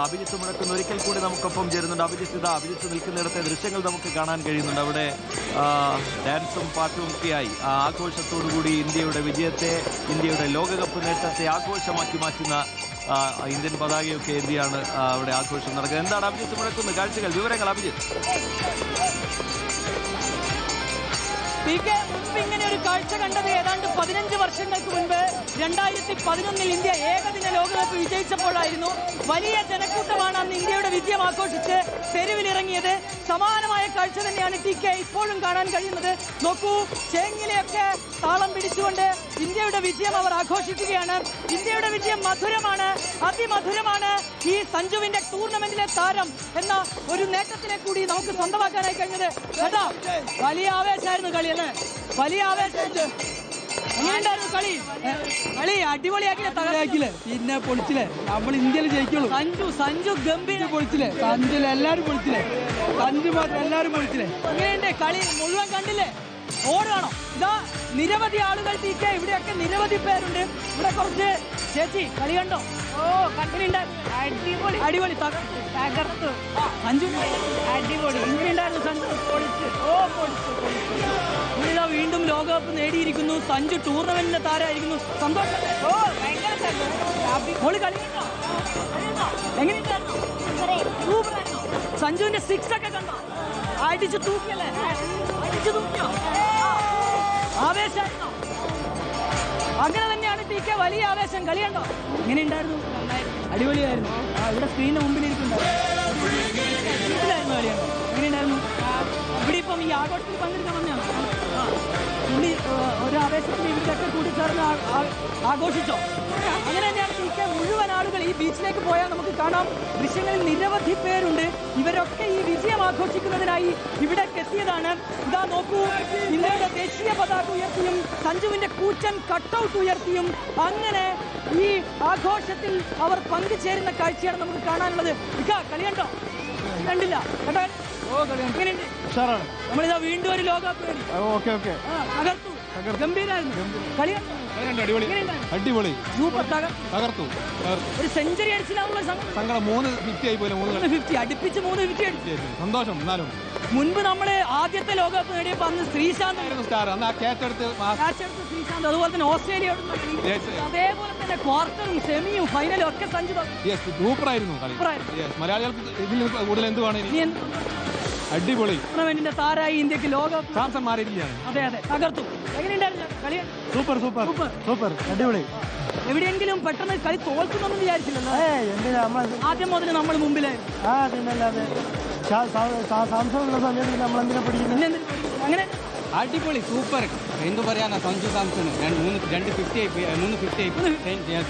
അഭിജിത്ത് മുഴക്കുന്ന ഒരിക്കൽ കൂടി നമുക്കൊപ്പം ചേരുന്നുണ്ട്. അഭിജിത്ത് നിൽക്കുന്നിടത്തെ ദൃശ്യങ്ങൾ നമുക്ക് കാണാൻ കഴിയുന്നുണ്ട്. അവിടെ ഡാൻസും പാട്ടും ഒക്കെയായി ആഘോഷത്തോടുകൂടി ഇന്ത്യയുടെ വിജയത്തെ, ഇന്ത്യയുടെ ലോകകപ്പ് നേട്ടത്തെ ആഘോഷമാക്കി മാറ്റുന്ന ഇന്ത്യൻ പതാകയൊക്കെ എന്തിയാണ് അവിടെ ആഘോഷം നടക്കുന്നത്. എന്താണ് അഭിജിത്ത് മുഴക്കുന്നത്? കാഴ്ചകൾ, വിവരങ്ങൾ അഭിജിത്ത്. ഇങ്ങനെ ഒരു കാഴ്ച കണ്ടത് ഏതാണ്ട് 15 വർഷങ്ങൾക്ക് മുൻപ് 2011 ഇന്ത്യ ഏകദിന ലോകകപ്പ് വിജയിച്ചപ്പോഴായിരുന്നു. വലിയ ജനക്കൂട്ടമാണ് അന്ന് ഇന്ത്യയുടെ വിജയം ആഘോഷിച്ച് തെരുവിലിറങ്ങിയത്. സമാനമായ കാഴ്ച തന്നെയാണ് ഇപ്പോഴും കാണാൻ കഴിയുന്നത്. നോക്കൂ, ചേങ്ങിലെയൊക്കെ താളം പിടിച്ചുകൊണ്ട് ഇന്ത്യയുടെ വിജയം അവർ ആഘോഷിക്കുകയാണ്. ഇന്ത്യയുടെ വിജയം മധുരമാണ്, അതിമധുരമാണ്. ഈ സഞ്ജുവിന്റെ ടൂർണമെന്റിലെ താരം എന്ന ഒരു നേട്ടത്തിനെ കൂടി നമുക്ക് സ്വന്തമാക്കാനായി കഴിഞ്ഞത്. കേട്ടോ, വലിയ ആവേശമായിരുന്നു കളി അല്ലേ? വലിയ ആവേശമായിട്ട് എങ്ങനെയുണ്ടായിരുന്നു കളി? കളി അടിപൊളിയാക്കില്ലേ? പിന്നെ പൊളിച്ചില്ലേ? നമ്മൾ ഇന്ത്യയിൽ ജയിക്കുള്ളൂ. സഞ്ജു ഗംഭീര പൊളിച്ചില്ലേ? സഞ്ജു എല്ലാരും പൊളിച്ചില്ലേ? സഞ്ജു മാത്രം എല്ലാരും പൊളിച്ചില്ലേ? എങ്ങനെയുണ്ട് കളി? മുഴുവൻ കണ്ടില്ലേ? ഓടാണോ? ഇതാ നിരവധി ആളുകൾ ഇവിടെയൊക്കെ നിരവധി പേരുണ്ട്. ഇവിടെ കുറച്ച് ചേച്ചി കളി കണ്ടോ? അടിപൊളി അടിപൊളി തകർത്തു സഞ്ജു. അടിപൊളി ഇങ്ങനെയുണ്ടായിരുന്നു സഞ്ജു. ഇതാ വീണ്ടും ലോകകപ്പ് നേടിയിരിക്കുന്നു. സഞ്ജു ടൂർണമെന്റിന്റെ താരമായിരിക്കുന്നു. സന്തോഷം. കളി കണ്ടോ? എങ്ങനെയുണ്ടായിരുന്നു? സഞ്ജുവിന്റെ 6 ഒക്കെ കണ്ടോ? അടിച്ചു തൂക്കിയല്ലേ? അടിച്ചു തൂക്കിയോ? ആവേശമായിരുന്നോ? അങ്ങനെ തന്നെയാണ് വലിയ ആവേശം. കളി കണ്ടോ? എങ്ങനെയുണ്ടായിരുന്നു? അടിപൊളിയായിരുന്നു. ഇവിടെ സ്ക്രീനിന് മുമ്പിലിരിക്കുന്നുണ്ടായിരുന്നു. കളിയാണോ? എങ്ങനെയുണ്ടായിരുന്നു? ഇവിടെ ഇപ്പം ഈ ആഘോഷത്തിൽ പങ്കെടുക്കാൻ വന്നതാണോ? ഒരു ആവേശത്തിൽ ഇവരൊക്കെ കൂടി ചേർന്ന് ആഘോഷിച്ചോ? അങ്ങനെ തന്നെയാണ് മുഴുവൻ ആളുകൾ ഈ ബീച്ചിലേക്ക് പോയാൽ നമുക്ക് കാണാം. ദൃശ്യങ്ങളിൽ നിരവധി പേരുണ്ട്. ഇവരൊക്കെ ഈ വിജയം ആഘോഷിക്കുന്നതിനായി ഇവിടെ എത്തിയതാണ്. ഇതാ നോക്കൂ, ഇന്ത്യയുടെ ദേശീയ പതാക ഉയർത്തിയും സഞ്ജുവിന്റെ കൂറ്റൻ കട്ടൗട്ട് ഉയർത്തിയും അങ്ങനെ ഈ ആഘോഷത്തിൽ അവർ പങ്കുചേരുന്ന കാഴ്ചയാണ് നമുക്ക് കാണാനുള്ളത്. കളിയുണ്ടോ? കണ്ടില്ല കേട്ടോ? നമ്മളിതാ വീണ്ടും ഒരു ലോകകപ്പ് തകർത്തു. ഗംഭീരായിരുന്നു. കളിയുണ്ടോ? അടിപൊളി, സൂപ്പർ, തകർത്തു. ഒരു സെഞ്ചുറി അടിച്ചില്ലാന്നുള്ള സങ്കടം. 3 50 ആയി പോലെ. 3 50 അടുപ്പിച്ച് 3 50 അടിച്ചു. സന്തോഷം. എന്നാലും മുൻപ് നമ്മള് ആദ്യത്തെ ലോകകപ്പ് നേടിയപ്പോ അന്ന് ശ്രീശാന്ത് സ്റ്റാർ ക്യാച്ചെടുത്ത് ശ്രീശാന്ത്, അതുപോലെ തന്നെ ഓസ്ട്രേലിയ, അതേപോലെ തന്നെ ക്വാർട്ടറും സെമിയും ഫൈനലും ഒക്കെ സഞ്ജു. സൂപ്പറായിരുന്നു കളി. മലയാളികൾക്ക് ഇതിൽ കൂടുതൽ എന്ത് വേണം? അടിപൊളി ടൂർണമെന്റിന്റെ താരായി ഇന്ത്യക്ക് ലോകകപ്പ് ചാമ്പ്യൻ മാറിയിരിക്കുകയാണ്. അതെ, തകർത്തു. എങ്ങനെയുണ്ടായിരുന്നു കളി? സൂപ്പർ അടിപൊളി. എവിടെയെങ്കിലും പെട്ടെന്ന് കളി തോൽക്കുന്നൊന്നും വിചാരിച്ചില്ലല്ലോ? ആദ്യം മുതൽ നമ്മൾ മുമ്പിലായിരുന്നു. നമ്മളെന്തിനാ പഠിക്കുന്നത്? അങ്ങനെ അടിപൊളി, സൂപ്പർ. എന്ത് പറയാനാ സഞ്ജു സാംസൺ 2 50 ആയി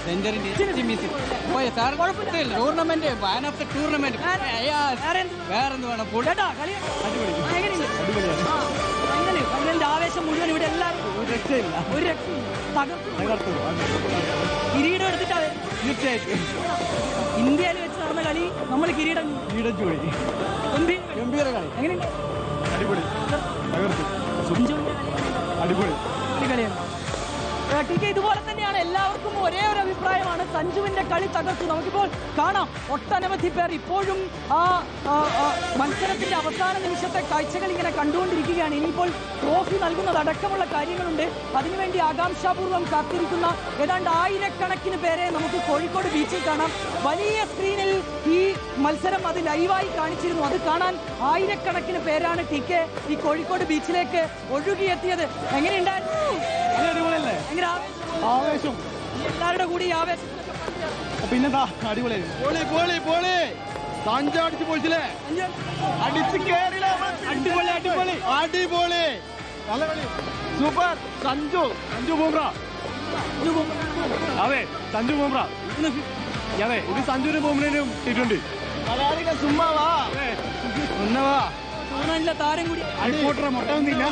സെഞ്ചുറി പോയ സാർ. കുഴപ്പമില്ല. Tournament man of the tournament. വേറെന്ത് വേണം? ഫൈനലിന്റെ ആവേശം മുഴുവൻ ഇവിടെ എല്ലാവരും. ഒരു രക്ഷയില്ല. തകർത്തു. കിരീടം എടുത്തിട്ടാണ് ഇന്ത്യയിൽ വെച്ച് നടന്ന കളി. നമ്മൾ കിരീടം പോയി. ഗംഭീര കളി. എങ്ങനെയുണ്ട്? അടിപൊളി. അടിപൊളി കളിയാണ്. ഇതുപോലെ തന്നെയാണ്. എല്ലാവർക്കും ഒരേ ഒരു അഭിപ്രായമാണ്. സഞ്ജുവിന്റെ കളി തകർത്തു. നമുക്കിപ്പോൾ കാണാം ഒട്ടനവധി പേർ ഇപ്പോഴും ആ മത്സരത്തിന്റെ അവസാന നിമിഷത്തെ കാഴ്ചകൾ ഇങ്ങനെ കണ്ടുകൊണ്ടിരിക്കുകയാണ്. ഇനിയിപ്പോൾ ട്രോഫി നൽകുന്നതടക്കമുള്ള കാര്യങ്ങളുണ്ട്. അതിനുവേണ്ടി ആകാംക്ഷാപൂർവ്വം കാത്തിരിക്കുന്ന ഏതാണ്ട് 1000കണക്കിന് പേരെ നമുക്ക് കോഴിക്കോട് ബീച്ചിൽ കാണാം. വലിയ സ്ക്രീനിൽ ഈ മത്സരം അത് ലൈവായി കാണിച്ചിരുന്നു. അത് കാണാൻ 1000കണക്കിന് പേരാണ് ഈ കോഴിക്കോട് ബീച്ചിലേക്ക് ഒഴുകിയെത്തിയത്. എങ്ങനെയുണ്ടായിരുന്നു? ആവേശം. എല്ലാവരുടെ കൂടി ആവേശം. പിന്നെന്താ? അടിപൊളി. സഞ്ജു അടിച്ചു പൊളിച്ചില്ലേ? അടിച്ചു കേറില്ല. അടിപൊളി നല്ല കളി. സൂപ്പർ. സഞ്ജു ബൂമ്ര. അതെ, സഞ്ജു ബൂമ്ര. അതെ, ഇത് സഞ്ജുവിനും ബൂമ്രനും T20. താരം കൂടി. മുട്ടൊന്നുമില്ല.